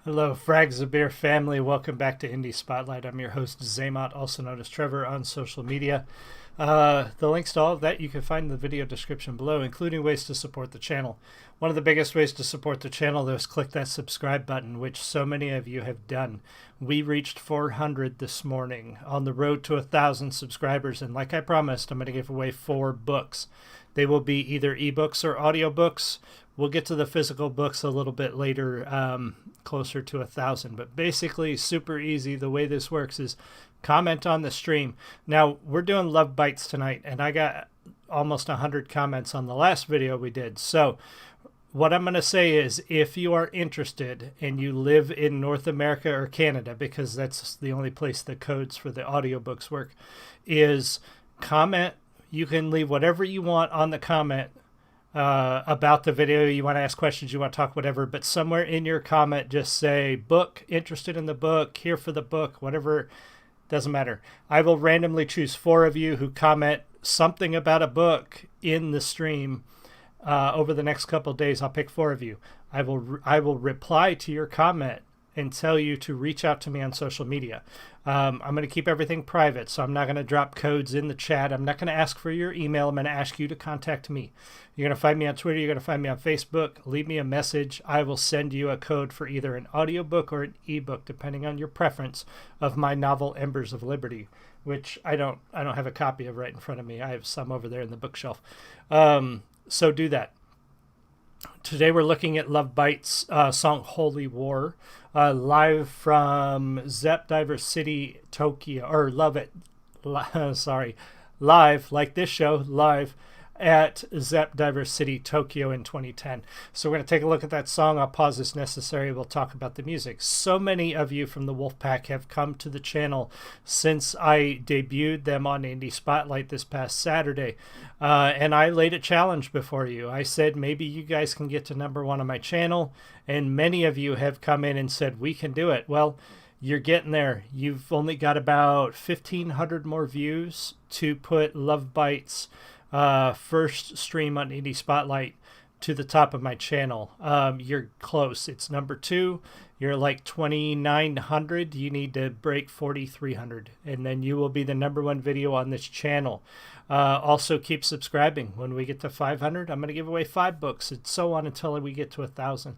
Hello, Frags of Beer family. Welcome back to Indie Spotlight. I'm your host, Zaymot, also known as Trevor, on social media. The links to all of that you can find in the video description below, including ways to support the channel. One of the biggest ways to support the channel is click that subscribe button, which so many of you have done. We reached 400 this morning, on the road to 1,000 subscribers, and like I promised, I'm going to give away 4 books. They will be either ebooks or audiobooks. We'll get to the physical books a little bit later, closer to 1,000. But basically, super easy. The way this works is comment on the stream. Now, we're doing Lovebites tonight, and I got almost 100 comments on the last video we did. So what I'm going to say is, if you are interested and you live in North America or Canada, because that's the only place the codes for the audiobooks work, is comment. You can leave whatever you want on the comment about the video. You want to ask questions, you want to talk, whatever, but somewhere in your comment just say book, interested in the book, here for the book, whatever, doesn't matter. I will randomly choose 4 of you who comment something about a book in the stream. Over the next couple of days, I'll pick 4 of you. I will reply to your comment and tell you to reach out to me on social media. I'm going to keep everything private, so I'm not going to drop codes in the chat. I'm not going to ask for your email. I'm going to ask you to contact me. You're going to find me on Twitter. You're going to find me on Facebook. Leave me a message. I will send you a code for either an audiobook or an ebook, depending on your preference, of my novel Embers of Liberty, which I don't have a copy of right in front of me. I have some over there in the bookshelf. So do that. Today we're looking at Lovebites' song Holy War, live from Zepp Diver City, Tokyo, or live, like this show, live at Zepp Diver City, Tokyo in 2010. So we're going to take a look at that song. I'll pause as necessary. We'll talk about the music. So many of you from the Wolfpack have come to the channel since I debuted them on Indie Spotlight this past Saturday. And I laid a challenge before you. I said, maybe you guys can get to #1 on my channel. And many of you have come in and said, we can do it. Well, you're getting there. You've only got about 1,500 more views to put Lovebites' first stream on Indie Spotlight to the top of my channel. You're close. It's #2. You're like 2,900. You need to break 4,300, and then you will be the #1 video on this channel. Also, keep subscribing. When we get to 500, I'm going to give away 5 books, and so on until we get to 1,000.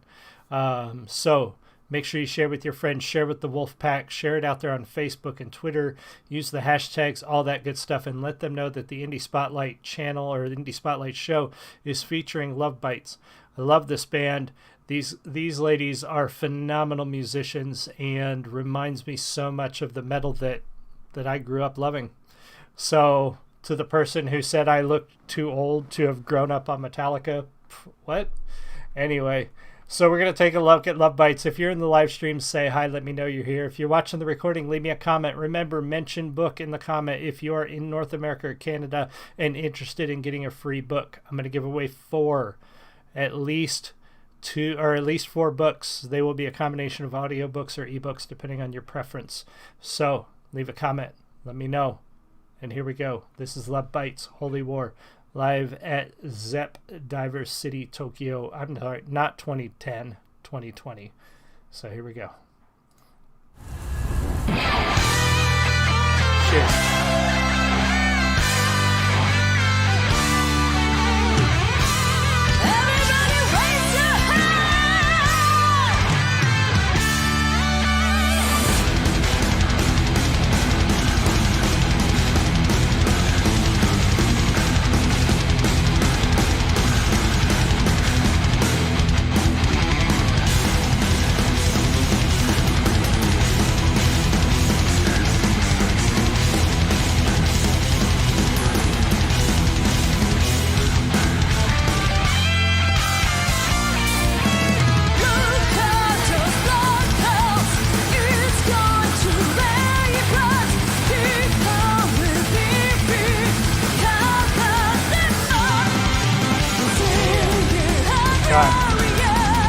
So make sure you share with your friends, share with the Wolfpack, share it out there on Facebook and Twitter, use the hashtags, all that good stuff, and let them know that the Indie Spotlight channel or the Indie Spotlight show is featuring Lovebites. I love this band. These ladies are phenomenal musicians and reminds me so much of the metal that I grew up loving. So to the person who said I looked too old to have grown up on Metallica, what? Anyway, so we're going to take a look at Lovebites. If you're in the live stream, say hi, let me know you're here. If you're watching the recording, leave me a comment. Remember, mention book in the comment if you are in North America or Canada and interested in getting a free book. I'm going to give away 4, at least 4 books. They will be a combination of audiobooks or ebooks, depending on your preference. So leave a comment. Let me know. And here we go. This is Lovebites, Holy War, live at Zepp Diver City, Tokyo. I'm sorry, not 2010, 2020. So here we go. Cheers.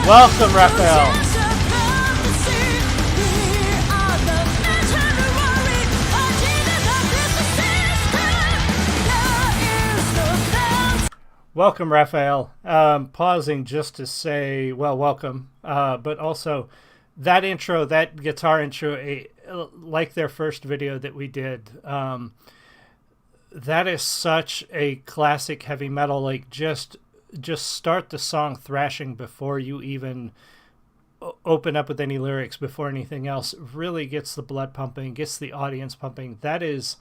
Welcome, Raphael. Welcome, Raphael. Pausing just to say, well, welcome, but also that intro, that guitar intro, like their first video that we did, that is such a classic heavy metal. Like just start the song thrashing before you even open up with any lyrics, before anything else. Really gets the blood pumping, gets the audience pumping. That is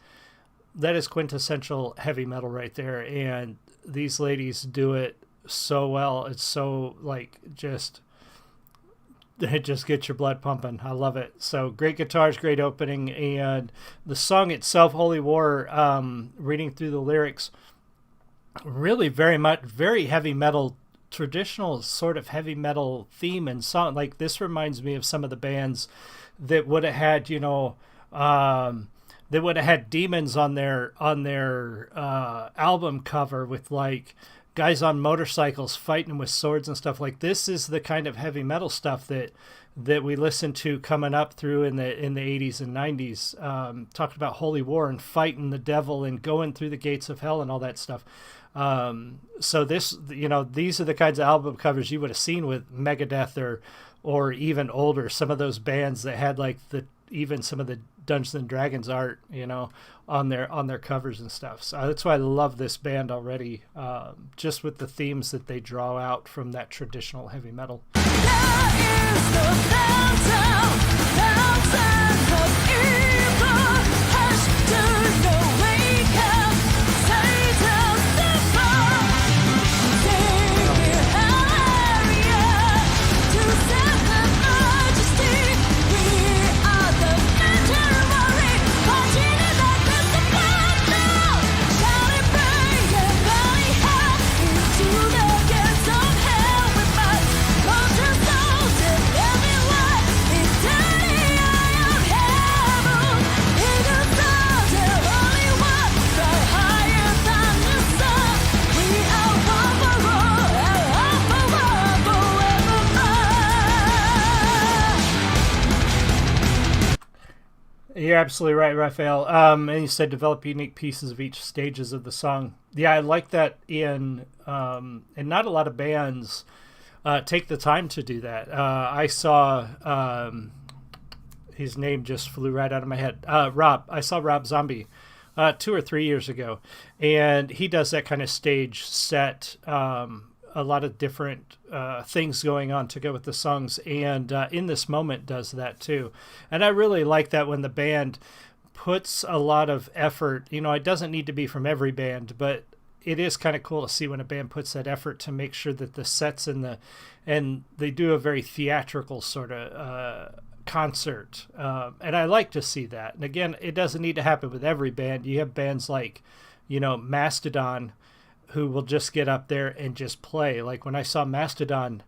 quintessential heavy metal right there, and these ladies do it so well. It's so like it just gets your blood pumping. I love it. So great guitars, great opening, and the song itself, Holy War, reading through the lyrics, really very heavy metal, traditional sort of heavy metal theme and song. Like this reminds me of some of the bands that would have had, they would have had demons on their album cover with like guys on motorcycles fighting with swords and stuff. Like this is the kind of heavy metal stuff that we listened to coming up through in the 80s and 90s. Talked about holy war and fighting the devil and going through the gates of hell and all that stuff. So this, these are the kinds of album covers you would have seen with Megadeth or even older, some of those bands that had like even some of the Dungeons and Dragons art, on their covers and stuff. So that's why I love this band already, just with the themes that they draw out from that traditional heavy metal. You're absolutely right, Raphael. And you said develop unique pieces of each stages of the song. Yeah, I like that and not a lot of bands take the time to do that. I saw, his name just flew right out of my head. I saw Rob Zombie 2 or 3 years ago, and he does that kind of stage set, a lot of different things going on to go with the songs, and In This Moment does that too. And I really like that when the band puts a lot of effort. It doesn't need to be from every band, but it is kind of cool to see when a band puts that effort to make sure that the sets and they do a very theatrical sort of concert, and I like to see that. And again, it doesn't need to happen with every band. You have bands like Mastodon, who will just get up there and just play. Like when I saw Mastodon,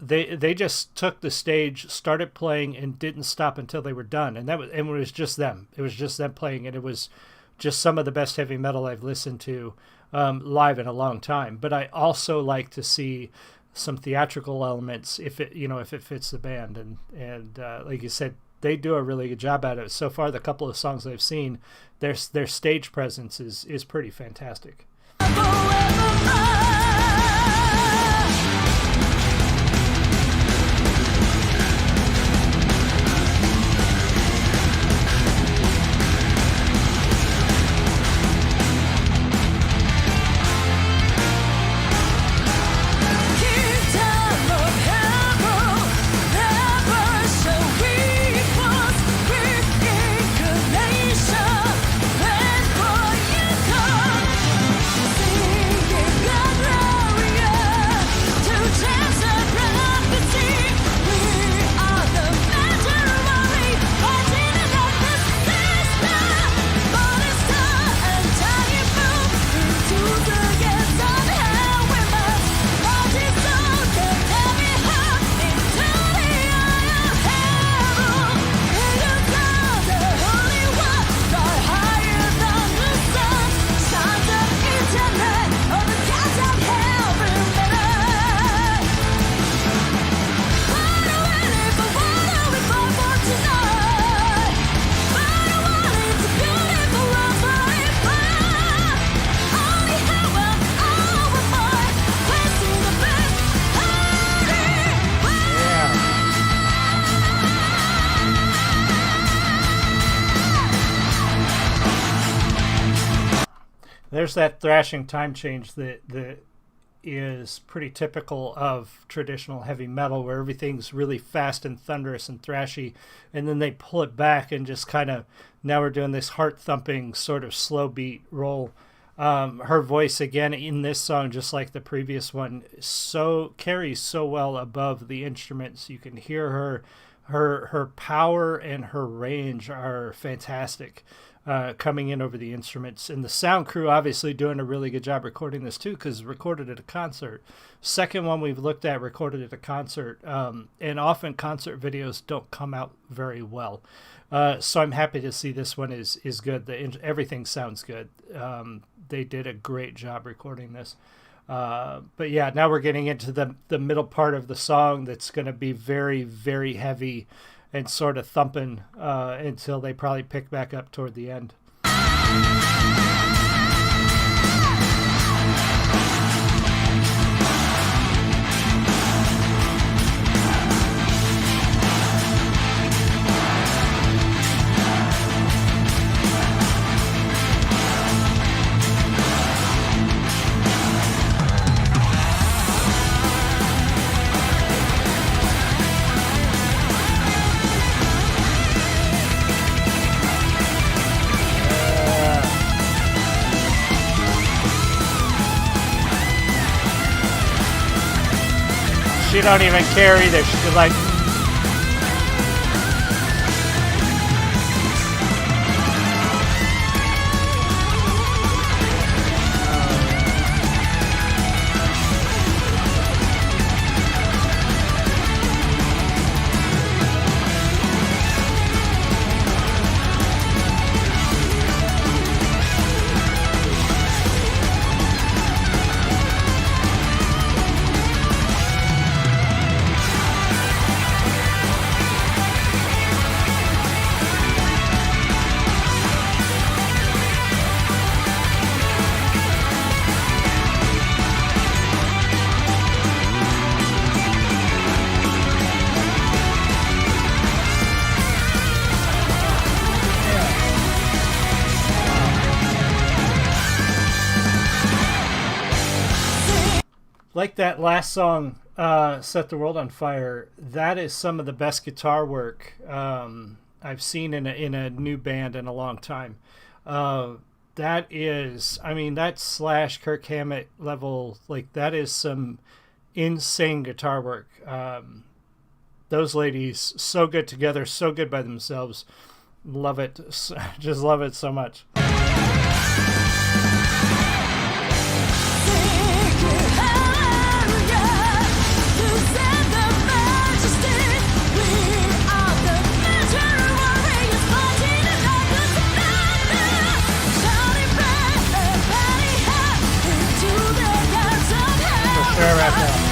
they just took the stage, started playing, and didn't stop until they were done. And it was just them. It was just them playing, and it was just some of the best heavy metal I've listened to live in a long time. But I also like to see some theatrical elements if it fits the band. And like you said, they do a really good job at it. So far, the couple of songs I've seen, their stage presence is pretty fantastic. Singing There's that thrashing time change that is pretty typical of traditional heavy metal, where everything's really fast and thunderous and thrashy, and then they pull it back and just kind of, now we're doing this heart thumping sort of slow beat roll. Her voice again in this song, just like the previous one, so carries so well above the instruments. You can hear her power and her range are fantastic, coming in over the instruments. And the sound crew obviously doing a really good job recording this too, because recorded at a concert. Second one we've looked at recorded at a concert, and often concert videos don't come out very well. So I'm happy to see this one is good. Everything sounds good. They did a great job recording this. But yeah, now we're getting into the middle part of the song that's going to be very, very heavy and sort of thumping until they probably pick back up toward the end. She don't even care either. She's like, like that last song, Set the World on Fire. That is some of the best guitar work I've seen in a new band in a long time. That is, I mean, that Slash Kirk Hammett level, like that is some insane guitar work. Those ladies, so good together, so good by themselves. Love it. Just love it so much. Right now.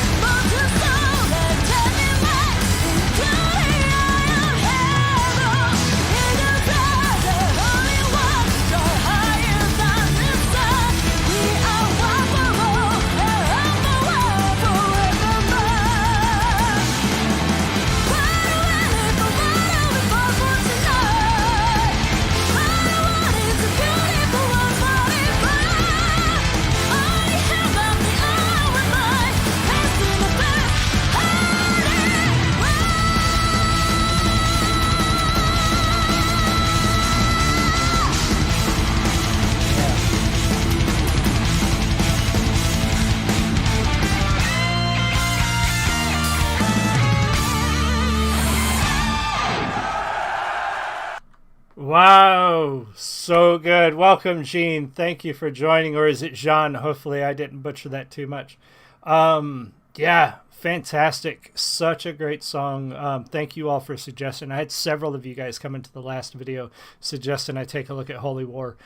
Wow, so good. Welcome, Jean. Thank you for joining. Or is it Jean? Hopefully I didn't butcher that too much. Yeah, fantastic. Such a great song. Thank you all for suggesting. I had several of you guys come into the last video suggesting I take a look at Holy War.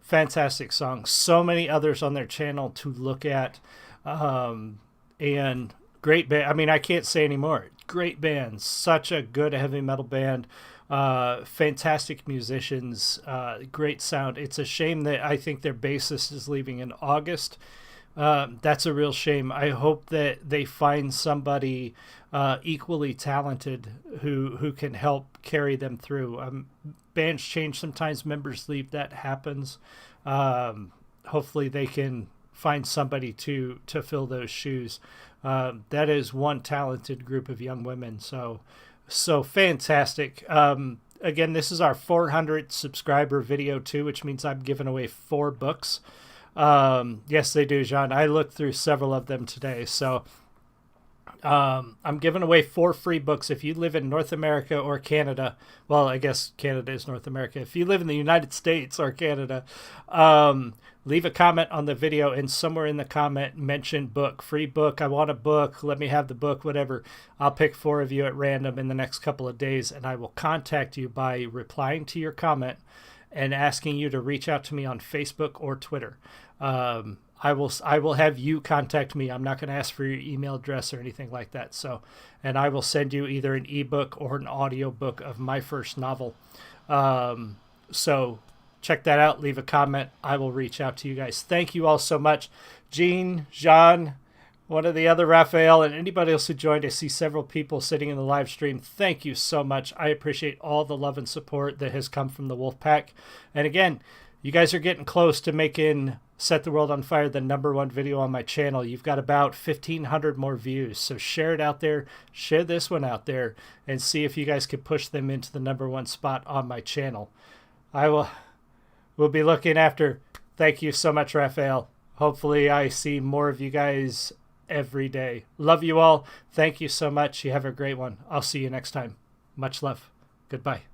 Fantastic song. So many others on their channel to look at. And great band. I mean, I can't say anymore. Great band. Such a good heavy metal band. Fantastic musicians, great sound. It's a shame that I think their bassist is leaving in August. That's a real shame. I hope that they find somebody equally talented who can help carry them through. Bands change sometimes, members leave, that happens. hopefully they can find somebody to fill those shoes. That is one talented group of young women. So fantastic. Again, this is our 400 subscriber video too, which means I'm giving away 4 books. Yes, they do, John. I looked through several of them today. So I'm giving away 4 free books. If you live in North America or Canada, well, I guess Canada is North America. If you live in the United States or Canada, leave a comment on the video, and somewhere in the comment mention book, free book. I want a book. Let me have the book, whatever. I'll pick 4 of you at random in the next couple of days, and I will contact you by replying to your comment and asking you to reach out to me on Facebook or Twitter. I will have you contact me. I'm not going to ask for your email address or anything like that. So, and I will send you either an ebook or an audio book of my first novel. So check that out. Leave a comment. I will reach out to you guys. Thank you all so much. Jean, Jean, one of the other, Raphael, and anybody else who joined. I see several people sitting in the live stream. Thank you so much. I appreciate all the love and support that has come from the Wolfpack. And again, you guys are getting close to making Set the World on Fire the #1 video on my channel. You've got about 1,500 more views. So share it out there. Share this one out there and see if you guys can push them into the #1 spot on my channel. We'll be looking after. Thank you so much, Raphael. Hopefully I see more of you guys every day. Love you all. Thank you so much. You have a great one. I'll see you next time. Much love. Goodbye.